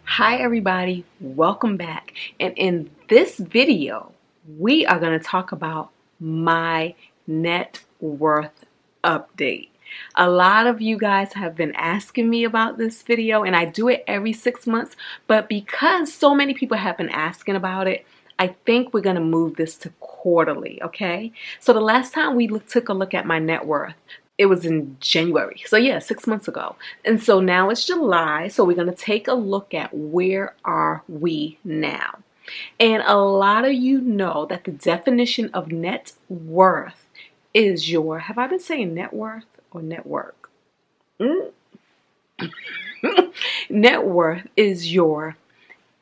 Hi everybody, welcome back. And in this video, we are going to talk about my net worth update. A lot of you guys have been asking me about this video, and I do it every 6 months, but because so many people have been asking about it, I think we're going to move this to quarterly, okay? So the last time we took a look at my net worth, it was in January. So yeah, 6 months ago. And so now it's July. So we're going to take a look at where are we now. And a lot of you know that the definition of net worth is your, have I been saying net worth or network? Net worth is your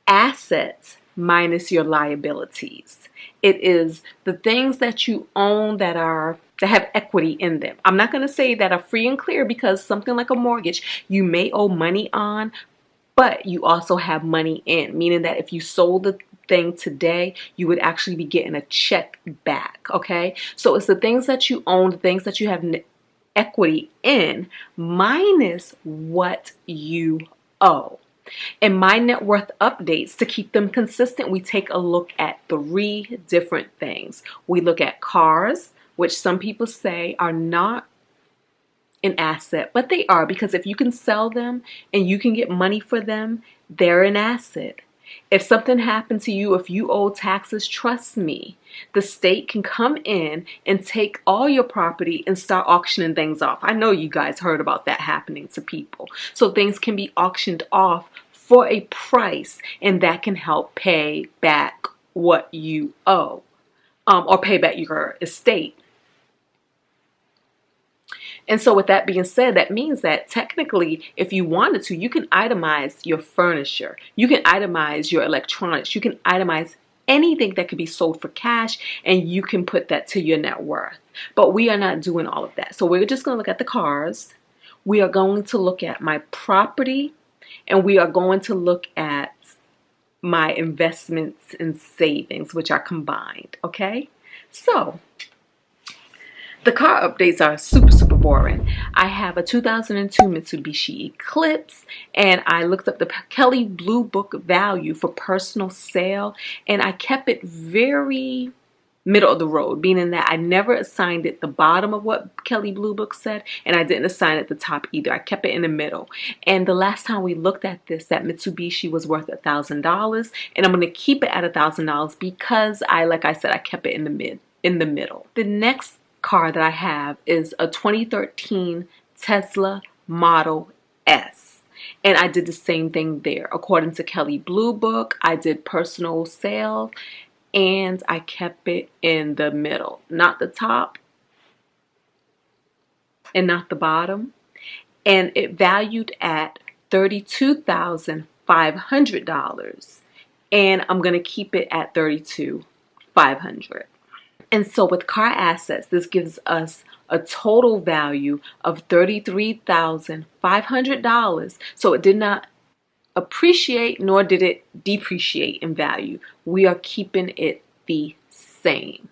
assets minus your liabilities. It is the things that you own that have equity in them. I'm not going to say that are free and clear, because something like a mortgage you may owe money on, but you also have money in, meaning that if you sold the thing today, you would actually be getting a check back. Okay, so it's the things that you own, the things that you have equity in, minus what you owe. In my net worth updates, to keep them consistent, we take a look at 3 different things. We look at cars, which some people say are not an asset, but they are, because if you can sell them and you can get money for them, they're an asset. If something happened to you, if you owe taxes, trust me, the state can come in and take all your property and start auctioning things off. I know you guys heard about that happening to people. So things can be auctioned off for a price, and that can help pay back what you owe, or pay back your estate. And so with that being said, that means that technically, if you wanted to, you can itemize your furniture. You can itemize your electronics. You can itemize anything that could be sold for cash, and you can put that to your net worth. But we are not doing all of that. So we're just going to look at the cars. We are going to look at my property, and we are going to look at my investments and savings, which are combined. Okay? So the car updates are super boring. I have a 2002 Mitsubishi Eclipse, and I looked up the Kelley Blue Book value for personal sale, and I kept it very middle of the road, meaning that I never assigned it the bottom of what Kelley Blue Book said, and I didn't assign it the top either. I kept it in the middle. And the last time we looked at this, that Mitsubishi was worth $1,000, and I'm going to keep it at $1,000 because like I said, I kept it in the middle. The next car that I have is a 2013 Tesla Model S, and I did the same thing there. According to Kelley Blue Book, I did personal sale, and I kept it in the middle, not the top and not the bottom, and it valued at $32,500, and I'm gonna keep it at $32,500. And so with car assets, this gives us a total value of $33,500. So it did not appreciate, nor did it depreciate in value. We are keeping it the same.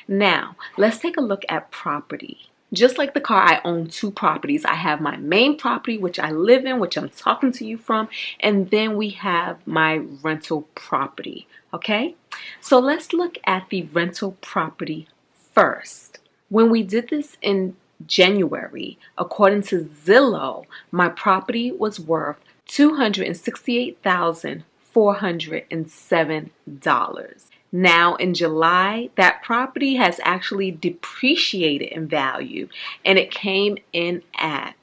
Now, let's take a look at property. Just like the car, I own 2 properties. I have my main property, which I live in, which I'm talking to you from, and then we have my rental property, okay? So let's look at the rental property first. When we did this in January, according to Zillow, my property was worth $268,407. Now in July, that property has actually depreciated in value, and it came in at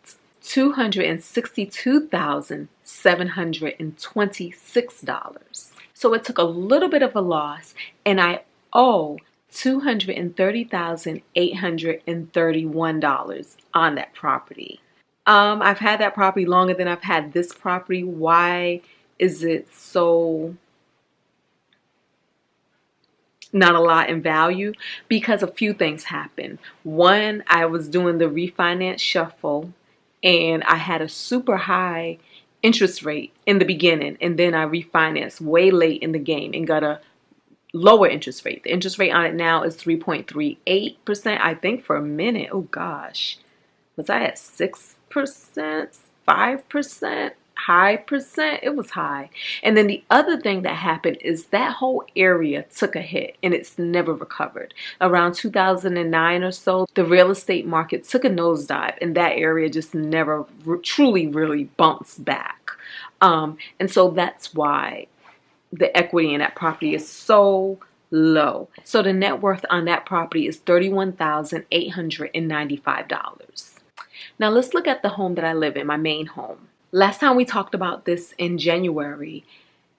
$262,726. So it took a little bit of a loss, and I owe $230,831 on that property. I've had that property longer than I've had this property. Why is it so not a lot in value? Because a few things happened. One, I was doing the refinance shuffle, and I had a super high interest rate in the beginning, and then I refinanced way late in the game and got a lower interest rate. The interest rate on it now is 3.38%. I think for a minute, oh gosh, was I at 6%, 5%? high percent. It was high. And then the other thing that happened is that whole area took a hit and it's never recovered. Around 2009 or so, the real estate market took a nosedive and that area just never truly really bounced back. And so that's why the equity in that property is so low. So the net worth on that property is $31,895. Now let's look at the home that I live in, my main home. Last time we talked about this in January,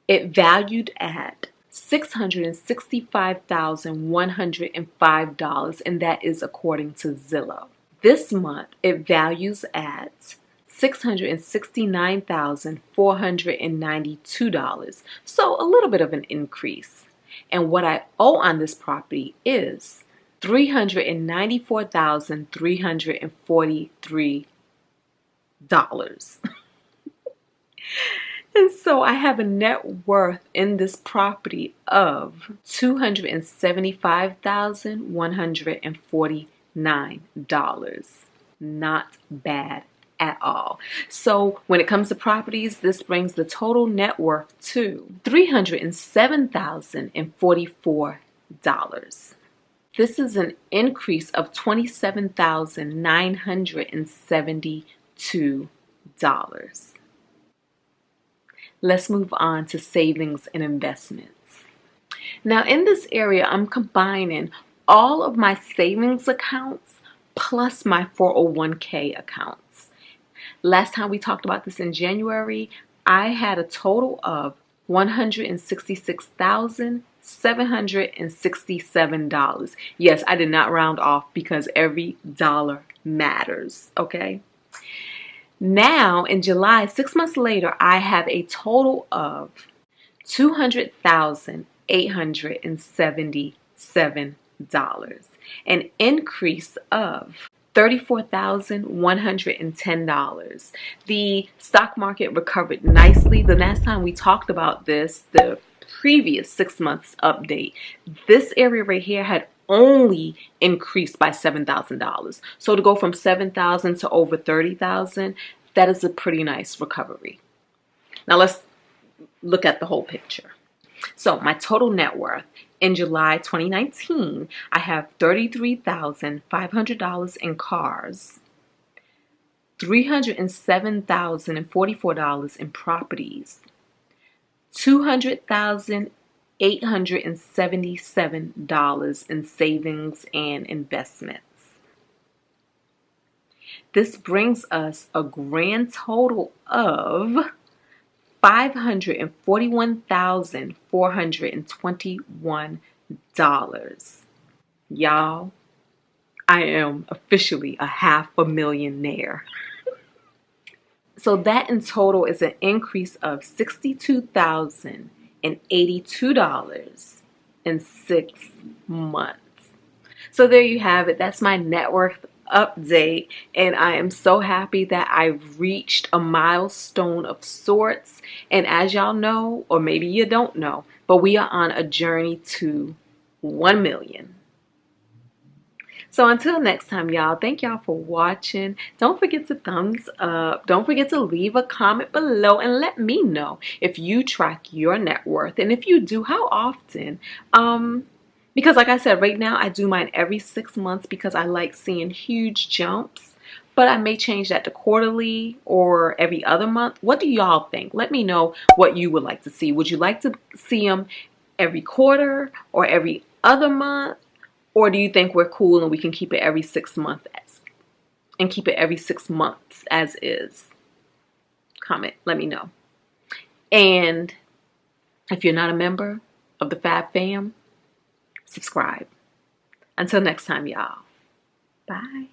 it valued at $665,105, and that is according to Zillow. This month, it values at $669,492, so a little bit of an increase. And what I owe on this property is $394,343. And so I have a net worth in this property of $275,149. Not bad at all. So when it comes to properties, this brings the total net worth to $307,044. This is an increase of $27,972. Let's move on to savings and investments. Now in this area, I'm combining all of my savings accounts plus my 401k accounts. Last time we talked about this in January, I had a total of $166,767. Yes, I did not round off because every dollar matters, okay? Now, in July, 6 months later, I have a total of $200,877, an increase of $34,110. The stock market recovered nicely. The last time we talked about this, the previous 6 months update, this area right here had only increased by $7,000. So to go from $7,000 to over $30,000, that is a pretty nice recovery. Now let's look at the whole picture. So my total net worth in July 2019, I have $33,500 in cars, $307,044 in properties, $200,877 in savings and investments. This brings us a grand total of $541,421. Y'all, I am officially a $500,000,000. So that in total is an increase of $62,082 in 6 months. So there you have it. That's my net worth update, and I am so happy that I've reached a milestone of sorts. And as y'all know, or maybe you don't know, but we are on a journey to 1 million. So until next time, y'all, thank y'all for watching. Don't forget to thumbs up. Don't forget to leave a comment below and let me know if you track your net worth, and if you do, how often. Because like I said, right now I do mine every 6 months because I like seeing huge jumps. But I may change that to quarterly or every other month. What do y'all think? Let me know what you would like to see. Would you like to see them every quarter or every other month? Or do you think we're cool and we can keep it every 6 months as is? Comment, let me know. And if you're not a member of the Fab Fam, subscribe. Until next time, y'all. Bye.